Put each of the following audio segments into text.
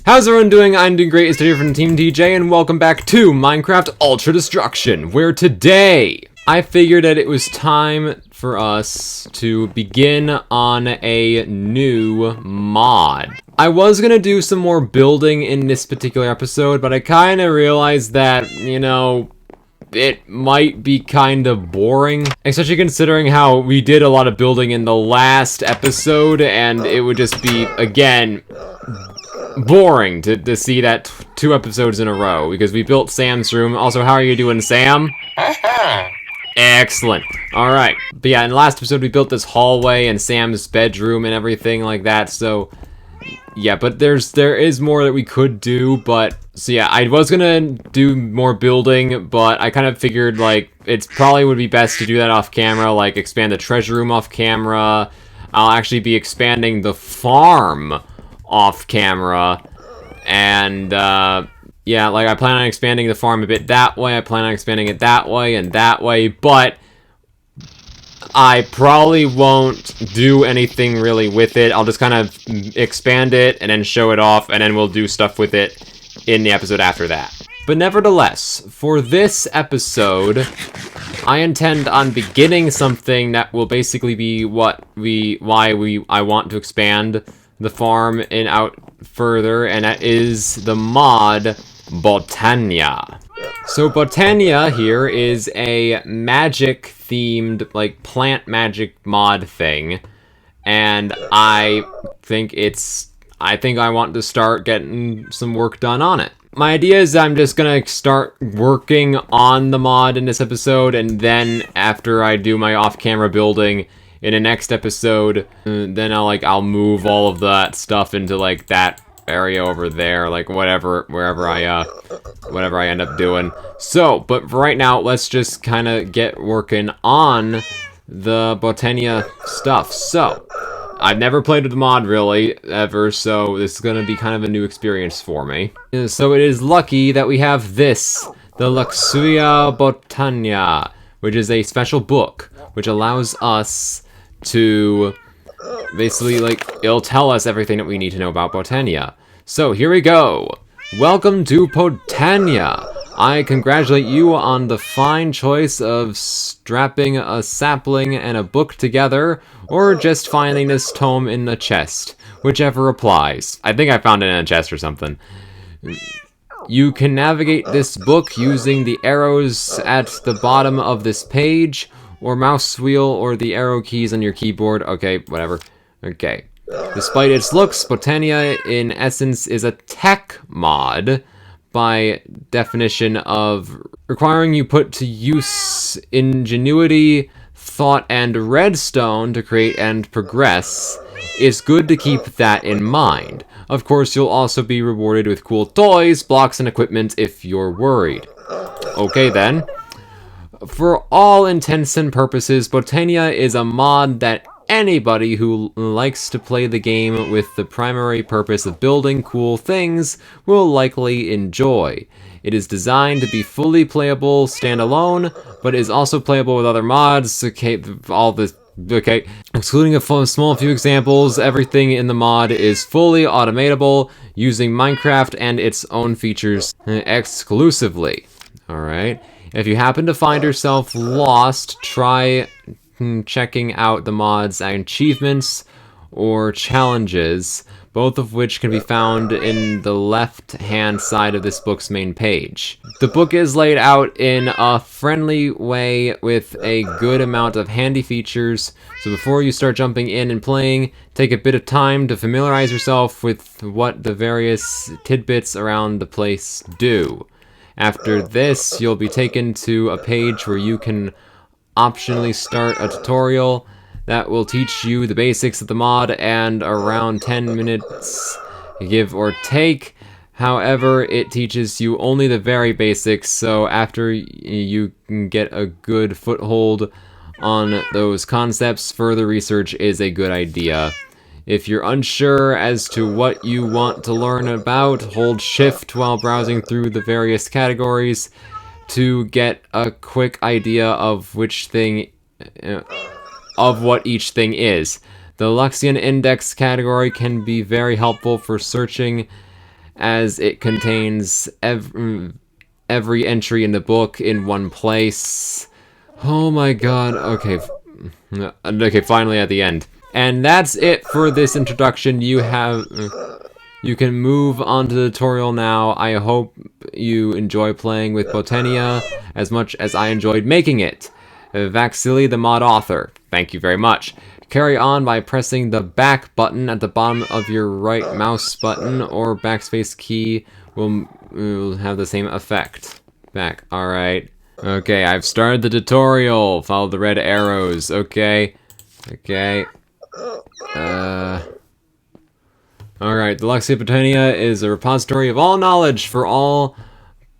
How's everyone doing? I'm doing great. It's here from Team TJ, and welcome back to Minecraft Ultra Destruction, where today I figured that it was time for us to begin on a new mod. I was gonna do some more building in this particular episode, but I kind of realized that, you know, it might be kind of boring, especially considering how we did a lot of building in the last episode, and it would just be, again, boring to see that two episodes in a row, because we built Sam's room. Also, how are you doing, Sam? Excellent. Alright. But yeah, in the last episode we built this hallway and Sam's bedroom and everything like that, so yeah, but there is more that we could do, but so yeah, I was gonna do more building, but I kind of figured like it's probably would be best to do that off camera, like expand the treasure room off camera. I'll actually be expanding the farm off camera, and yeah, like I plan on expanding the farm a bit that way, I plan on expanding it that way and that way, but I probably won't do anything really with it. I'll just kind of expand it and then show it off, and then we'll do stuff with it in the episode after that. But nevertheless, for this episode, I intend on beginning something that will basically be I want to expand the farm and out further, and that is the mod Botania. So Botania here is a magic themed, like plant magic mod thing, and I think I want to start getting some work done on it. My idea is I'm just gonna start working on the mod in this episode, and then after I do my off-camera building in the next episode, then I'll move all of that stuff into like that area over there, like wherever I end up doing. So, but for right now, let's just kind of get working on the Botania stuff. So, I've never played with the mod really ever, so this is gonna be kind of a new experience for me. So it is lucky that we have this, the Luxuria Botania, which is a special book which allows us to basically, like, it'll tell us everything that we need to know about Botania. So here we go. Welcome to Botania. I congratulate you on the fine choice of strapping a sapling and a book together, or just finding this tome in a chest, whichever applies. I think I found it in a chest or something. You can navigate this book using the arrows at the bottom of this page, or mouse wheel, or the arrow keys on your keyboard. Okay, whatever. Okay. Despite its looks, Botania in essence is a tech mod, by definition of requiring you put to use ingenuity, thought, and redstone to create and progress. It's good to keep that in mind. Of course, you'll also be rewarded with cool toys, blocks, and equipment if you're worried. Okay then. For all intents and purposes, Botania is a mod that anybody who likes to play the game with the primary purpose of building cool things will likely enjoy. It is designed to be fully playable standalone, but is also playable with other mods. Okay, excluding a small few examples, everything in the mod is fully automatable, using Minecraft and its own features exclusively. Alright. If you happen to find yourself lost, try checking out the mod's achievements or challenges, both of which can be found in the left-hand side of this book's main page. The book is laid out in a friendly way with a good amount of handy features, so before you start jumping in and playing, take a bit of time to familiarize yourself with what the various tidbits around the place do. After this, you'll be taken to a page where you can optionally start a tutorial that will teach you the basics of the mod, and around 10 minutes, give or take, However, it teaches you only the very basics, so after you can get a good foothold on those concepts, further research is a good idea. If you're unsure as to what you want to learn about, hold shift while browsing through the various categories to get a quick idea of which thing, of what each thing is. The Luxian Index category can be very helpful for searching, as it contains every entry in the book in one place. Oh my god, okay. Okay, finally at the end. And that's it for this introduction. You can move on to the tutorial now. I hope you enjoy playing with Botania as much as I enjoyed making it. Vaxili, the mod author, thank you very much. Carry on by pressing the back button at the bottom of your right mouse button, or backspace key will have the same effect. Back, alright. Okay, I've started the tutorial. Follow the red arrows, okay. Okay. Alright, the Luxia Botania is a repository of all knowledge for all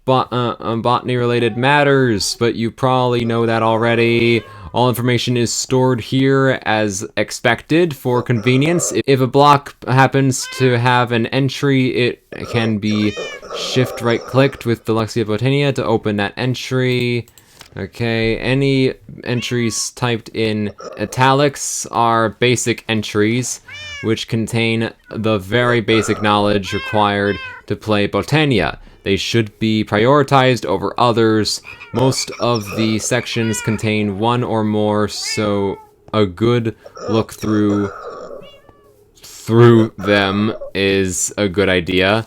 botany-related matters, but you probably know that already. All information is stored here as expected for convenience. If a block happens to have an entry, it can be shift right-clicked with the Luxia Botania to open that entry. Okay, any entries typed in italics are basic entries, which contain the very basic knowledge required to play Botania. They should be prioritized over others. Most of the sections contain one or more, so a good look through them is a good idea.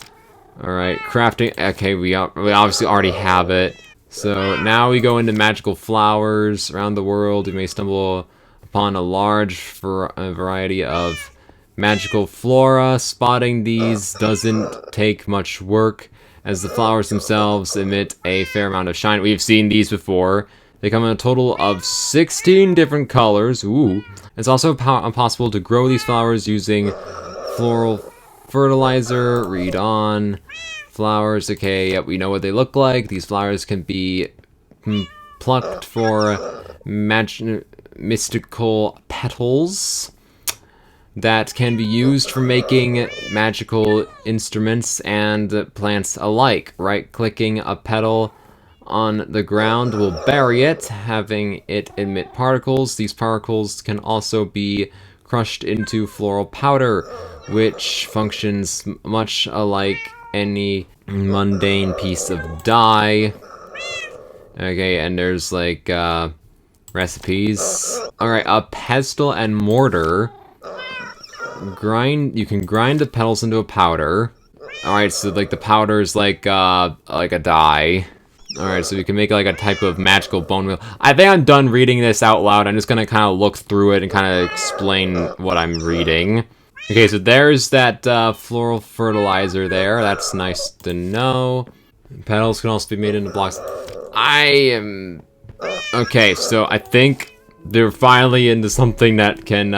Alright, crafting. Okay, we obviously already have it. So now we go into magical flowers around the world. You may stumble upon a large variety of magical flora. Spotting these doesn't take much work, as the flowers themselves emit a fair amount of shine. We've seen these before. They come in a total of 16 different colors. Ooh. It's also possible to grow these flowers using floral fertilizer. Read on. Flowers, okay, yep, we know what they look like. These flowers can be plucked for mystical petals that can be used for making magical instruments and plants alike. Right-clicking a petal on the ground will bury it, having it emit particles. These particles can also be crushed into floral powder, which functions much alike any mundane piece of dye. Okay, and there's like recipes. Alright, a pestle and mortar. You can grind the petals into a powder. Alright, so like the powder is like a dye. Alright, so we can make like a type of magical bone meal. I think I'm done reading this out loud. I'm just gonna kind of look through it and kind of explain what I'm reading. Okay, so there's that floral fertilizer there. That's nice to know. Petals can also be made into blocks. Okay, so I think they're finally into something that can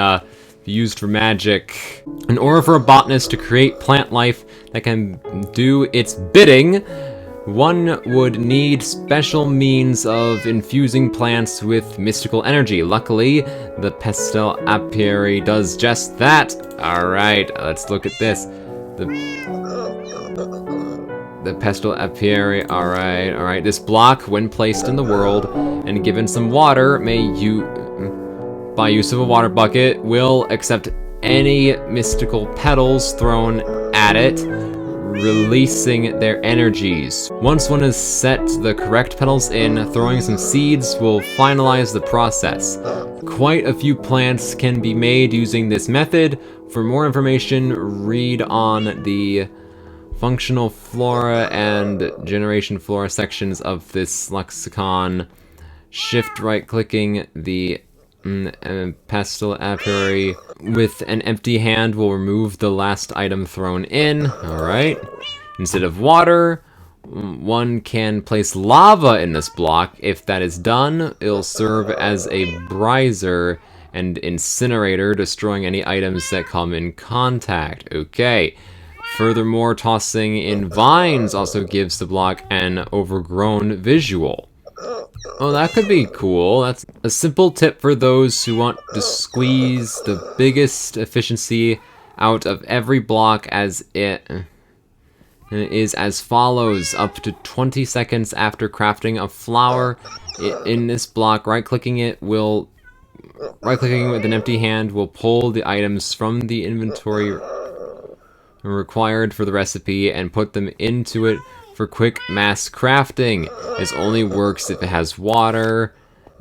be used for magic. In order for a botanist to create plant life that can do its bidding, one would need special means of infusing plants with mystical energy. Luckily, the Pistol Apiary does just that. Alright, let's look at this. The Pistol Apiary, alright. This block, when placed in the world and given some water, by use of a water bucket, will accept any mystical petals thrown at it, releasing their energies. Once one has set the correct petals in, throwing some seeds will finalize the process. Quite a few plants can be made using this method. For more information, read on the functional flora and generation flora sections of this lexicon. Shift right-clicking the Pistol Apiary with an empty hand will remove the last item thrown in. Alright. Instead of water, one can place lava in this block. If that is done, it'll serve as a briser and incinerator, destroying any items that come in contact. Okay. Furthermore, tossing in vines also gives the block an overgrown visual. Oh, that could be cool. That's a simple tip for those who want to squeeze the biggest efficiency out of every block as it is as follows. Up to 20 seconds after crafting a flower in this block, right-clicking with an empty hand will pull the items from the inventory required for the recipe and put them into it for quick mass crafting. This only works if it has water.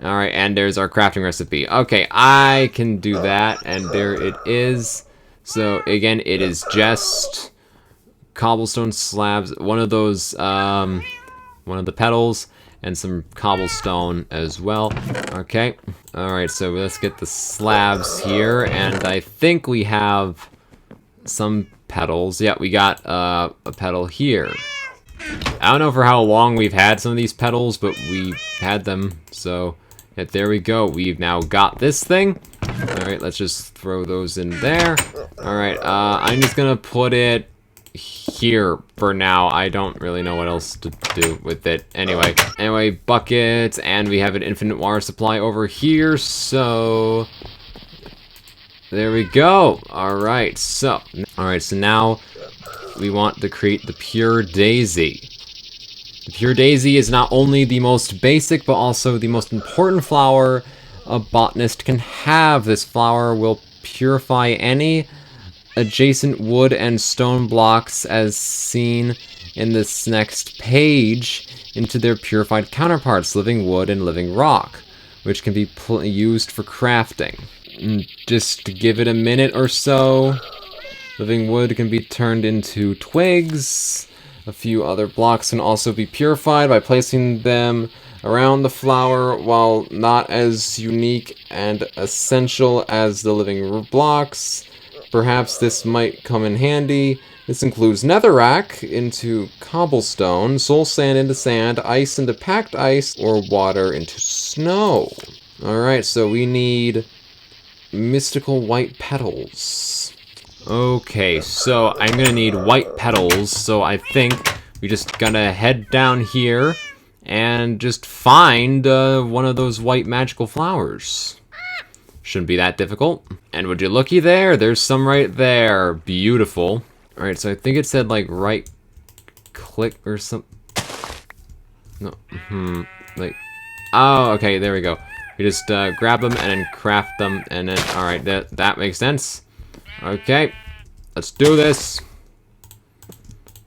Alright, and there's our crafting recipe. Okay, I can do that, and there it is. So again, it is just cobblestone slabs, one of those, one of the petals, and some cobblestone as well. Okay, alright, so let's get the slabs here, and I think we have some petals. Yeah, we got a petal here. I don't know for how long we've had some of these petals, but we had them, so yeah, there we go. We've now got this thing. Alright, let's just throw those in there. Alright, I'm just gonna put it here for now. I don't really know what else to do with it. Anyway, buckets, and we have an infinite water supply over here, so there we go. Alright, so now we want to create the Pure Daisy. The Pure Daisy is not only the most basic, but also the most important flower a botanist can have. This flower will purify any adjacent wood and stone blocks as seen in this next page into their purified counterparts, living wood and living rock, which can be used for crafting. Just to give it a minute or so. Living wood can be turned into twigs. A few other blocks can also be purified by placing them around the flower. While not as unique and essential as the living blocks, perhaps this might come in handy. This includes netherrack into cobblestone, soul sand into sand, ice into packed ice, or water into snow. Alright, so we need mystical white petals. Okay, so I'm gonna need white petals, so I think we just gotta head down here and just find one of those white magical flowers. Shouldn't be that difficult. And would you looky there? There's some right there. Beautiful. Alright, so I think it said like right click or something. No, like, oh, okay, there we go. We just grab them and then craft them, and then, alright, that makes sense. Okay, let's do this.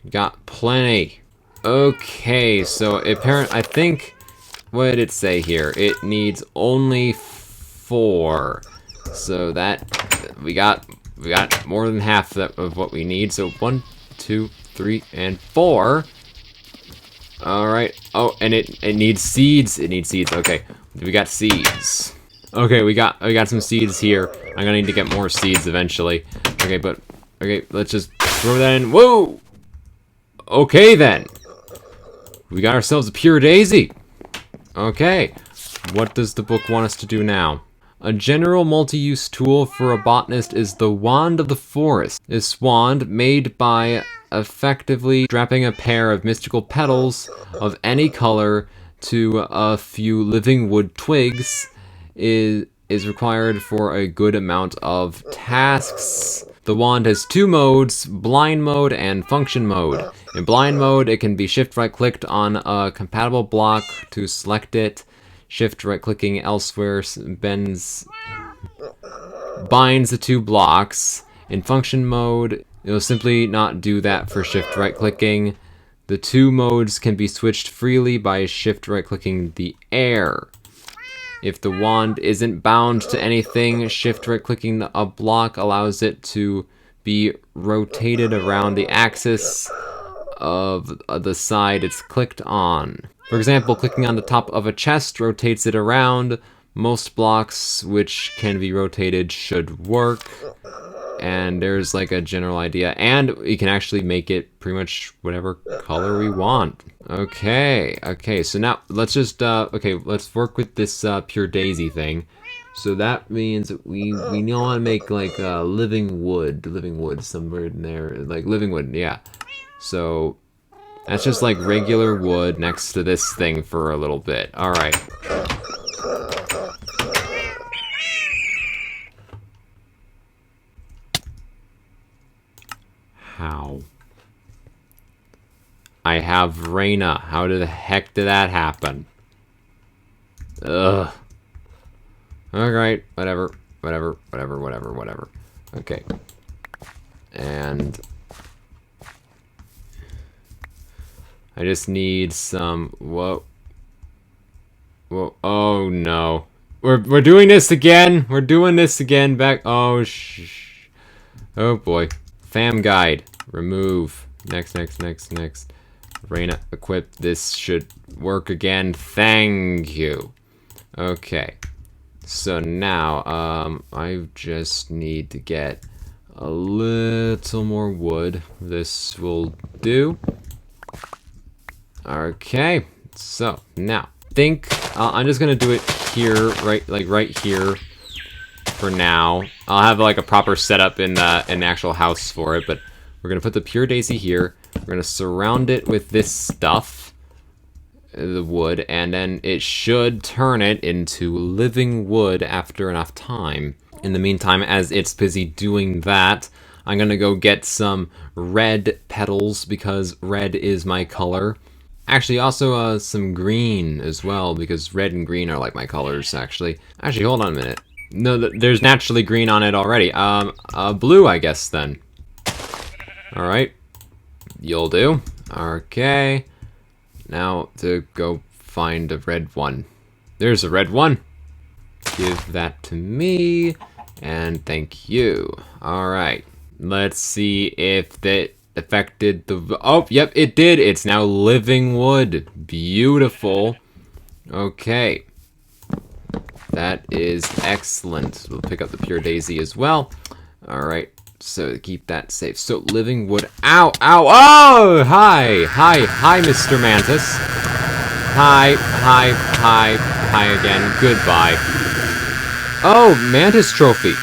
Got plenty. Okay, so I think, what did it say here? It needs only 4. So that, we got more than half of what we need. So 1, 2, 3, and 4. Alright, oh, and it needs seeds. It needs seeds, okay. We got seeds. Okay, we got some seeds here. I'm gonna need to get more seeds eventually. Okay, let's just throw that in. Whoa! Okay then. We got ourselves a Pure Daisy. Okay, what does the book want us to do now? A general multi-use tool for a botanist is the Wand of the Forest. This wand, made by effectively strapping a pair of mystical petals of any color to a few living wood twigs, is required for a good amount of tasks. The wand has 2 modes, blind mode and function mode. In blind mode, it can be shift right clicked on a compatible block to select it. Shift right clicking elsewhere binds the 2 blocks. In function mode, it'll simply not do that for shift right clicking. The 2 modes can be switched freely by shift right clicking the air. If the wand isn't bound to anything, shift right clicking a block allows it to be rotated around the axis of the side it's clicked on. For example, clicking on the top of a chest rotates it around. Most blocks which can be rotated should work. And there's like a general idea, and we can actually make it pretty much whatever color we want. Okay, so now let's just let's work with this Pure Daisy thing. So that means we want to make like living wood somewhere in there, like living wood, yeah. So that's just like regular wood next to this thing for a little bit. All right. How? I have Reyna. How the heck did that happen? Ugh. Alright, whatever. Okay. And I just need some... Whoa. Oh, no. We're doing this again! We're doing this again! Back... Oh, shh. Oh, boy. Fam guide. Remove. Next. Reyna, equip. This should work again. Thank you. Okay. So now, I just need to get a little more wood. This will do. Okay. So, now, I'm just gonna do it here, right here for now. I'll have like a proper setup in an actual house for it, but we're gonna put the pure daisy here. We're gonna surround it with this stuff, the wood, and then it should turn it into living wood after enough time. In the meantime, as it's busy doing that, I'm gonna go get some red petals because red is my color. Actually, also some green as well because red and green are like my colors. Actually, hold on a minute. No, there's naturally green on it already. Blue, I guess then. All right. You'll do. Okay. Now to go find a red one. There's a red one. Give that to me. And thank you. Alright. Let's see if that affected the... Oh, yep, it did. It's now living wood. Beautiful. Okay. That is excellent. We'll pick up the pure daisy as well. Alright. So keep that safe. So living wood. Ow! Oh! Hi, Mr. Mantis. Hi again. Goodbye. Oh, Mantis Trophy.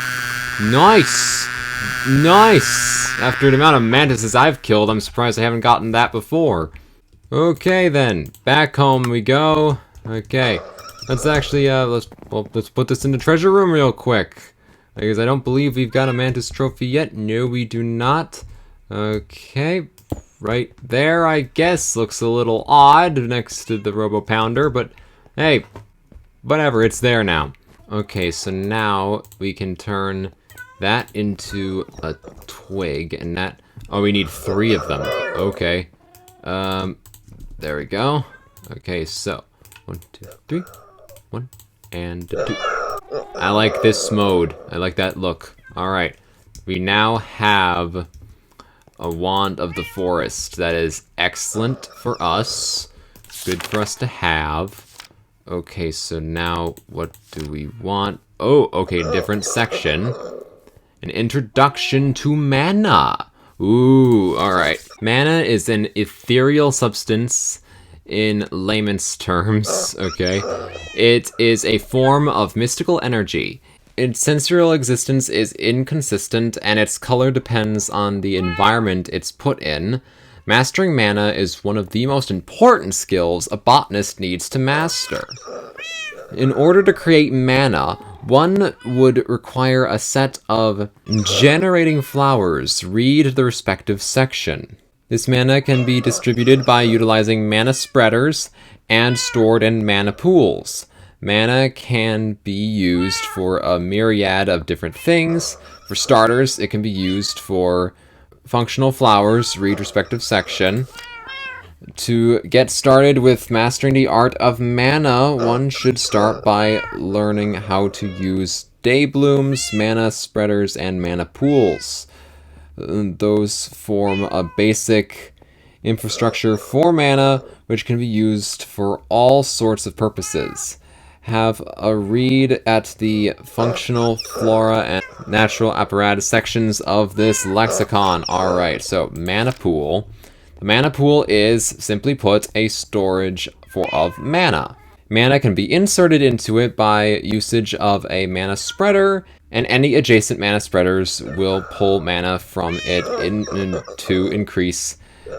Nice. After the amount of mantises I've killed, I'm surprised I haven't gotten that before. Okay then, back home we go. Okay, let's actually let's put this in the treasure room real quick. Because I don't believe we've got a Mantis Trophy yet. No, we do not. Okay, right there, I guess. Looks a little odd next to the Robo Pounder, but hey, whatever, it's there now. Okay, so now we can turn that into a twig, and that... Oh, we need 3 of them. Okay. There we go. Okay, so 1, 2, 3. 1 and 2. I like this mode. I like that look. Alright. We now have a Wand of the Forest. That is excellent for us. Good for us to have. Okay, so now what do we want? Oh, okay, different section. An introduction to mana. Ooh, alright. Mana is an ethereal substance in layman's terms, okay? It is a form of mystical energy. Its sensorial existence is inconsistent, and its color depends on the environment it's put in. Mastering mana is one of the most important skills a botanist needs to master. In order to create mana, one would require a set of generating flowers. Read the respective section. This mana can be distributed by utilizing mana spreaders and stored in mana pools. Mana can be used for a myriad of different things. For starters, it can be used for functional flowers. Read respective section. To get started with mastering the art of mana, one should start by learning how to use day blooms, mana spreaders, and mana pools. Those form a basic infrastructure for mana, which can be used for all sorts of purposes. Have a read at the functional flora and natural apparatus sections of this lexicon. Alright, so mana pool. The mana pool is, simply put, a storage of mana. Mana can be inserted into it by usage of a mana spreader, and any adjacent mana spreaders will pull mana from it to increase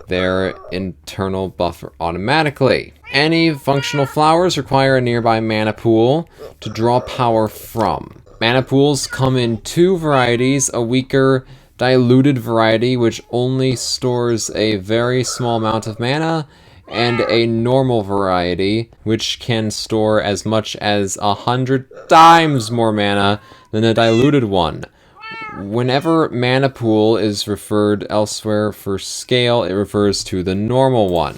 their internal buffer automatically. Any functional flowers require a nearby mana pool to draw power from. Mana pools come in two varieties: a weaker diluted variety, which only stores a very small amount of mana, and a normal variety, which can store as much as 100 times more mana than a diluted one. Whenever mana pool is referred elsewhere for scale, it refers to the normal one.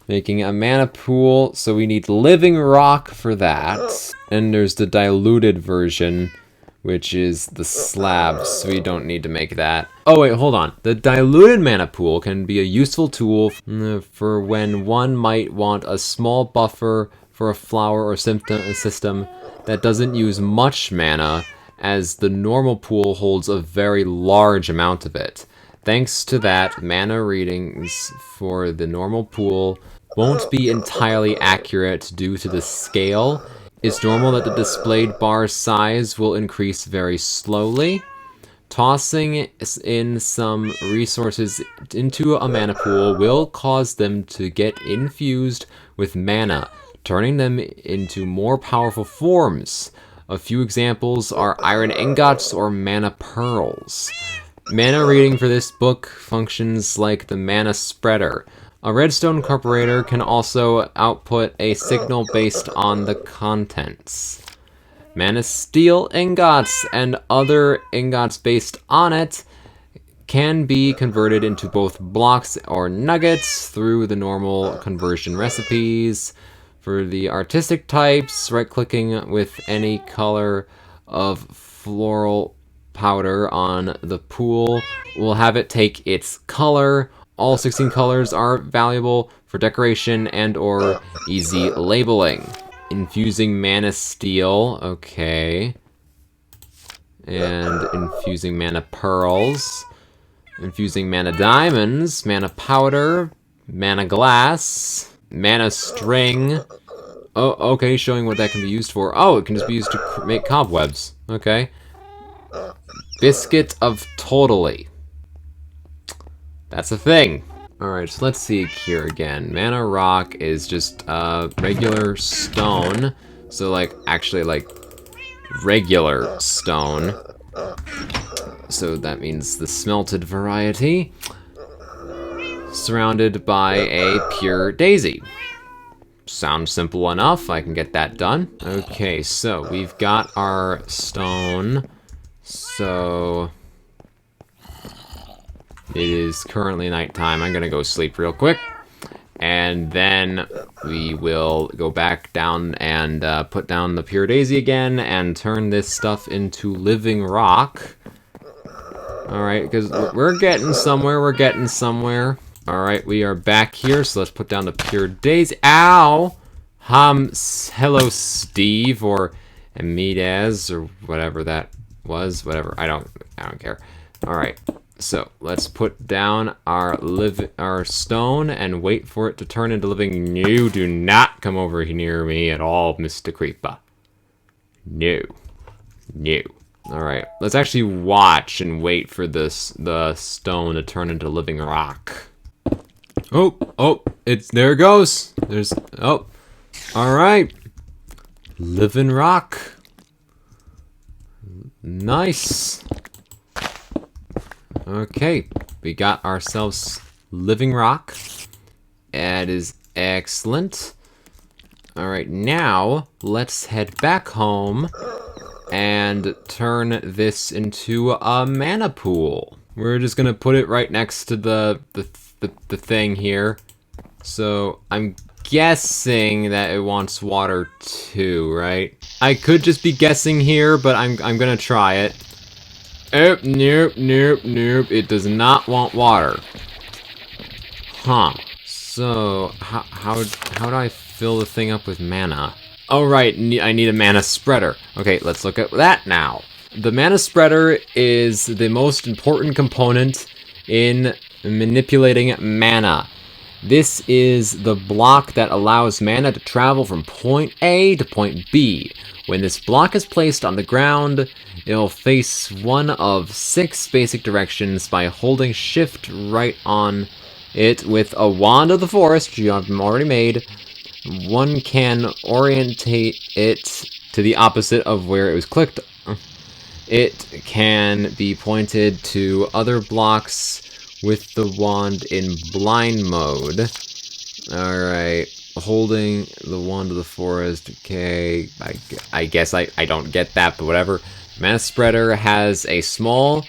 Making a mana pool, so we need living rock for that. And there's the diluted version, which is the slabs, so we don't need to make that. Oh wait, hold on. The diluted mana pool can be a useful tool for when one might want a small buffer for a flower or system that doesn't use much mana, as the normal pool holds a very large amount of it. Thanks to that, mana readings for the normal pool won't be entirely accurate due to the scale. It's normal that the displayed bar size will increase very slowly. Tossing in some resources into a mana pool will cause them to get infused with mana, turning them into more powerful forms. A few examples are iron ingots or mana pearls. Mana reading for this book functions like the mana spreader. A redstone corporator can also output a signal based on the contents. Mana steel ingots and other ingots based on it can be converted into both blocks or nuggets through the normal conversion recipes. For the artistic types, right-clicking with any color of floral powder on the pool will have it take its color. All 16 colors are valuable for decoration and or easy labeling. Infusing mana steel, okay. And infusing mana pearls. Infusing mana diamonds, mana powder, mana glass, mana string. Oh, okay, showing what that can be used for. Oh, it can just be used to make cobwebs. Okay. Biscuit of Totally. That's a thing. Alright, so let's see here again. Mana rock is just regular stone. So like, actually like regular stone. So that means the smelted variety. Surrounded by a pure daisy. Sounds simple enough, I can get that done. Okay, so we've got our stone. So it is currently nighttime. I'm gonna go sleep real quick. And then we will go back down and put down the pure daisy again and turn this stuff into living rock. Alright, because we're getting somewhere, Alright, we are back here, so let's put down the pure daisy. Ow! Hello, Steve, or Amides, or whatever that was. Whatever, I don't care. Alright, so let's put down our stone and wait for it to turn into living. You do not come over near me at all, Mr. Creeper. No. Alright, let's actually watch and wait for the stone to turn into living rock. Oh, there it goes. Alright. Living rock. Nice. Okay, we got ourselves living rock. That is excellent. Alright, now let's head back home and turn this into a mana pool. We're just gonna put it right next to the thing here. So I'm guessing that it wants water too, right? I could just be guessing here, but I'm gonna try it. Oh, nope. It does not want water. Huh. So how do I fill the thing up with mana? Oh right, I need a mana spreader. Okay, let's look at that now. The mana spreader is the most important component in manipulating mana. This is the block that allows mana to travel from point A to point B. When this block is placed on the ground, it'll face one of 6 basic directions by holding shift right on it with a Wand of the Forest you have already made. One can orientate it to the opposite of where it was clicked. It can be pointed to other blocks with the wand in blind mode. Alright, holding the Wand of the Forest, okay, I guess I don't get that, but whatever. Mana Spreader has a small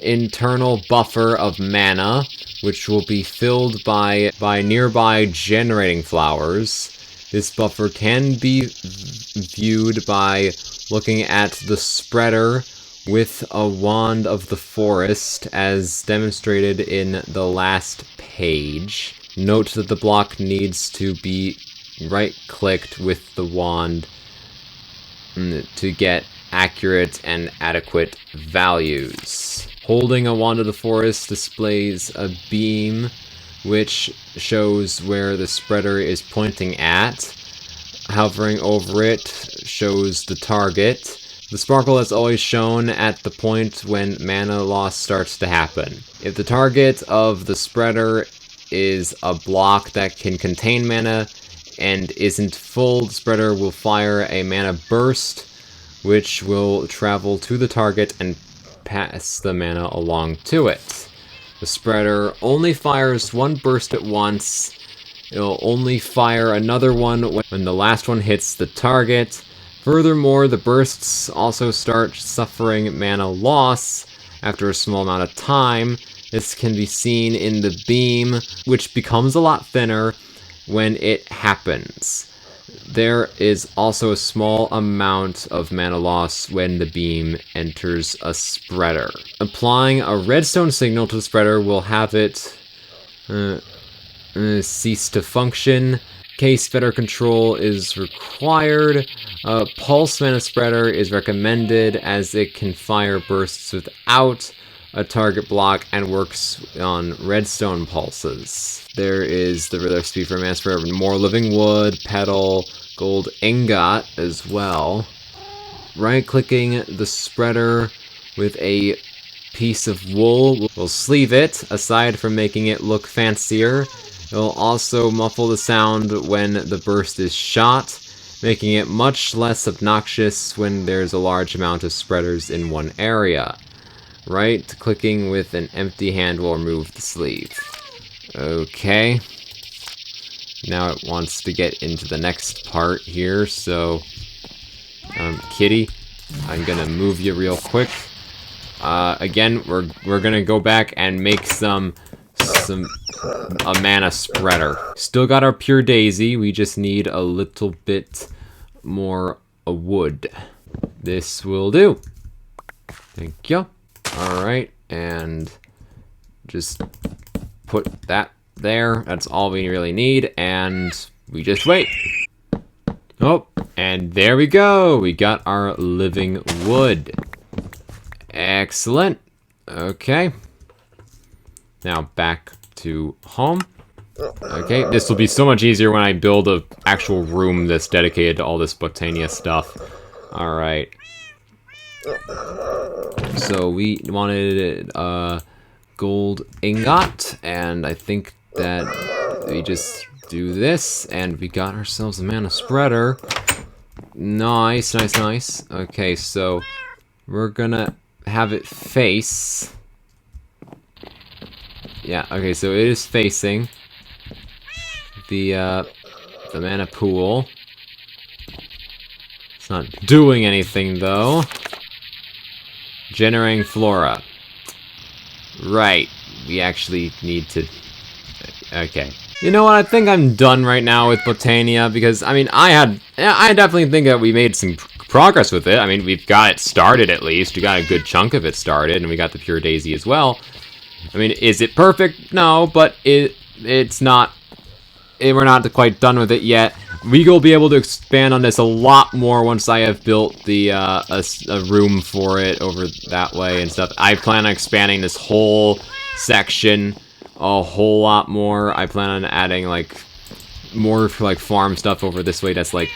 internal buffer of mana, which will be filled by nearby generating flowers. This buffer can be viewed by looking at the spreader with a Wand of the Forest, as demonstrated in the last page. Note that the block needs to be right-clicked with the wand to get accurate and adequate values. Holding a Wand of the Forest displays a beam which shows where the spreader is pointing at. Hovering over it shows the target. The sparkle is always shown at the point when mana loss starts to happen. If the target of the spreader is a block that can contain mana and isn't full, the spreader will fire a mana burst, which will travel to the target and pass the mana along to it. The spreader only fires one burst at once. It'll only fire another one when the last one hits the target. Furthermore, the bursts also start suffering mana loss after a small amount of time. This can be seen in the beam, which becomes a lot thinner when it happens. There is also a small amount of mana loss when the beam enters a spreader. Applying a redstone signal to the spreader will have it cease to function. Case better control is required. Pulse Mana Spreader is recommended as it can fire bursts without a target block and works on redstone pulses. There is the recipe for Mana Spreader: more living wood, petal, gold ingot as well. Right-clicking the spreader with a piece of wool will sleeve it, aside from making it look fancier. It will also muffle the sound when the burst is shot, making it much less obnoxious when there's a large amount of spreaders in one area. Right-clicking with an empty hand will remove the sleeve. Okay. Now it wants to get into the next part here, so... Kitty, I'm gonna move you real quick. Again, we're gonna go back and make a mana spreader. Still got our pure daisy, we just need a little bit more wood. This will do. Thank you. Alright, and just put that there. That's all we really need, and we just wait. Oh, and there we go. We got our living wood. Excellent. Okay. Now back to home. Okay, this will be so much easier when I build a actual room that's dedicated to all this Botania stuff. Alright. So we wanted gold ingot, and I think that we just do this, and we got ourselves a mana spreader. Nice, nice, nice. Okay, so we're gonna have it face. Yeah, okay, so it is facing the mana pool. It's not doing anything, though. Generating flora. Right, we actually need to... Okay. You know what, I think I'm done right now with Botania, because, I mean, I definitely think that we made some progress with it. I mean, we've got it started at least. We got a good chunk of it started, and we got the pure daisy as well. I mean, is it perfect? No, but it's not... We're not quite done with it yet. We will be able to expand on this a lot more once I have built the a room for it over that way and stuff. I plan on expanding this whole section a whole lot more. I plan on adding, like, more, like, farm stuff over this way that's, like,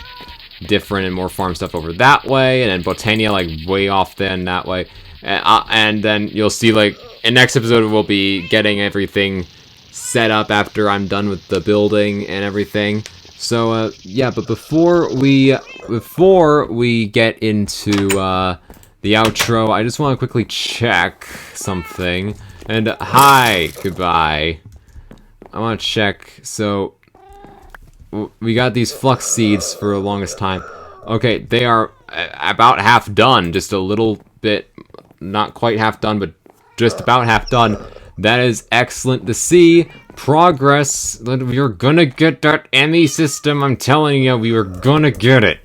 different, and more farm stuff over that way, and then Botania, like, way off then that way. And then you'll see, like, in next episode we'll be getting everything set up after I'm done with the building and everything. So, yeah, but before we get into, the outro, I just want to quickly check something. And, hi, goodbye. I want to check, so, we got these flux seeds for the longest time. Okay, they are about half done, just a little bit, not quite half done, but just about half done. That is excellent to see. Progress. We're gonna get that ME system. I'm telling you, we were gonna get it.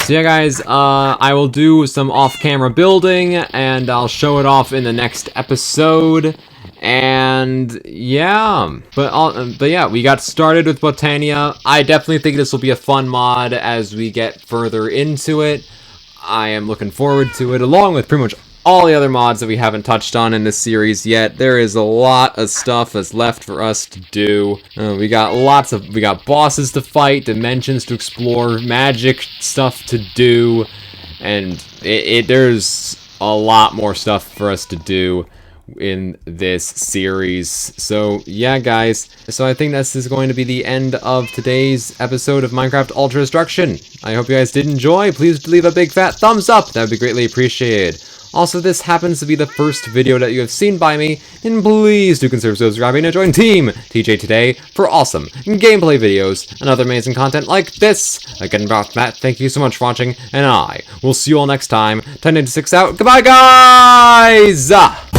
So yeah, guys, I will do some off-camera building, and I'll show it off in the next episode. And yeah, but yeah, we got started with Botania. I definitely think this will be a fun mod as we get further into it. I am looking forward to it, along with pretty much all the other mods that we haven't touched on in this series yet. There is a lot of stuff that's left for us to do. We got bosses to fight, dimensions to explore, magic stuff to do, and there's a lot more stuff for us to do in this series. So yeah, guys, so I think this is going to be the end of today's episode of Minecraft Ultra Destruction. I hope you guys did enjoy. Please leave a big fat thumbs up, that would be greatly appreciated. Also, this happens to be the first video that you have seen by me, and please do consider subscribing and join Team TJ today for awesome gameplay videos and other amazing content like this. Again, about that, thank you so much for watching, and I will see you all next time. 1096 out. Goodbye, guys!